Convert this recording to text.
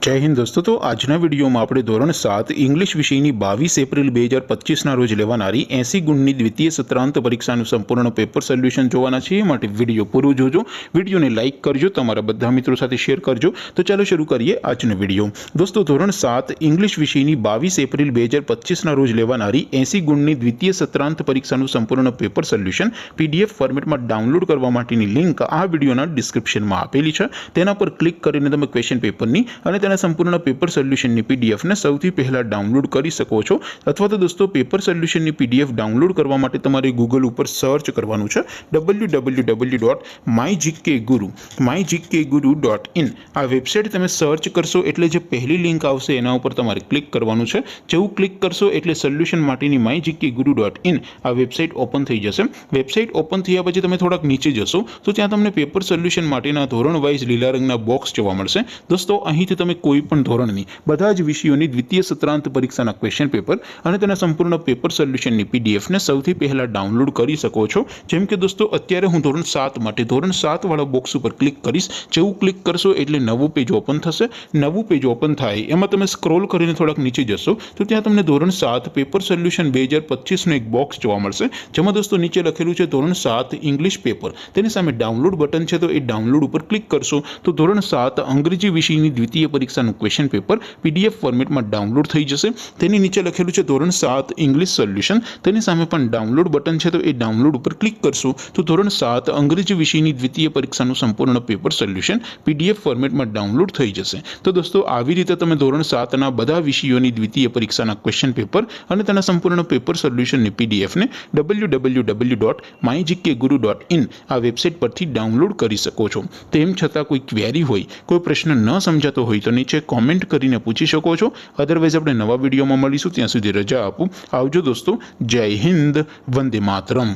जय हिंद दोस्तों। तो आजना विडियो में આપણે ધોરણ 7 ઇંગ્લિશ વિષયની 22 એપ્રિલ 2025 ના રોજ લેવાનારી 80 ગુણની દ્વિતીય સત્રાંત પરીક્ષાનું સંપૂર્ણ પેપર સોલ્યુશન જોવાના છે। એ માટે વિડિયો પૂરો જોજો, વિડિયોને લાઈક કરજો, તમારા બધા મિત્રો સાથે શેર કરજો। તો ચાલો શરૂ કરીએ આજનો વિડિયો। દોસ્તો ધોરણ 7 ઇંગ્લિશ વિષયની 22 એપ્રિલ 2025 ના રોજ લેવાનારી 80 ગુણની દ્વિતીય સત્રાંત પરીક્ષાનું સંપૂર્ણ પેપર સોલ્યુશન પીડીએફ ફોર્મેટમાં ડાઉનલોડ કરવા માટેની લિંક આ વિડિયોના ડિસ્ક્રિપ્શનમાં આપેલી છે। તેના પર ક્લિક કરીને તમે ક્વેશ્ચન પેપરની અને संपूर्ण पेपर सोल्यूशन पीडीएफ ने सौथी पहला डाउनलॉड कर सको छो। अथवा तो दोस्तों पेपर सोल्यूशन पीडीएफ डाउनलॉड करवा माटे तमारे गूगल पर सर्च करवानुं छे www.mygkguru.in आ वेबसाइट तमे सर्च करशो एटले जे पहली लिंक आवशे एना उपर तमारे क्लिक करवानुं छे। जेवुं क्लिक करशो एटले सोल्यूशन माटेनी mygkguru.in आ वेबसाइट ओपन थई जशे। वेबसाइट ओपन थया पछी तमे थोड़ाक नीचे जशो तो त्यां तमने पेपर सोल्यूशन माटेना धोरण वाइज लीला रंगना बॉक्स जोवा मळशे। दोस्तों અહીંથી તમે कोईपण ધોરણની બધા જ વિષયોની દ્વિતીય સત્રાંત પરીક્ષાના ક્વેશ્ચન પેપર અને તેના સંપૂર્ણ પેપર સોલ્યુશનની પીડીએફ ને સૌથી પહેલા ડાઉનલોડ કરી શકો છો। જેમ કે દોસ્તો અત્યારે હું ધોરણ 7 માટે ધોરણ 7 વાળા બોક્સ ઉપર ક્લિક કરીશ। જેવું ક્લિક કરશો એટલે નવું પેજ ઓપન થશે। નવું પેજ ઓપન થાય એમાં તમે સ્ક્રોલ કરીને થોડાક નીચે જશો તો ત્યાં તમને ધોરણ 7 પેપર સોલ્યુશન 2025 નું એક બોક્સ જોવા મળશે। જેમાં દોસ્તો નીચે લખેલું છે ધોરણ 7 ઇંગ્લિશ પેપર, તેની સામે ડાઉનલોડ બટન છે। તો એ ડાઉનલોડ ઉપર ક્લિક કરશો તો ધોરણ 7 અંગ્રેજી વિષયની દ્વિતીય પરીક્ષાનું क्वेश्चन पेपर पीडीएफ फॉर्मेट में डाउनलॉड थई जशे। तेनी नीचे लखेलुं छे धोरण 7 इंग्लिश सोल्यूशन, तेनी सामे पण डाउनलॉड बटन छे। तो ए डाउनलॉड पर क्लिक करशो तो धोरण 7 अंग्रेजी विषयनी द्वितीय परीक्षाનું संपूर्ण पेपर सोल्यूशन पीडीएफ फॉर्मेट में डाउनलॉड थई जशे। तो दोस्तों આવી રીતે તમે ધોરણ 7 ના બધા વિષયોની દ્વિતીય પરીક્ષાના ક્વેશ્ચન પેપર અને તેના સંપૂર્ણ પેપર સોલ્યુશનની પીડીએફ ને www.mygkguru.in આ વેબસાઇટ પરથી ડાઉનલોડ કરી શકો છો। તેમ છતાં કોઈ ક્વેરી હોય, કોઈ પ્રશ્ન ન સમજાતો હોય તો નીચે कॉमेंट करीने पूछी शको छो। अदरवाइज अपने नवा विडियो में मळीशुं, त्यां सुधी रजा आपो। आवजो दोस्तों। जय हिंद, वंदे मातरम।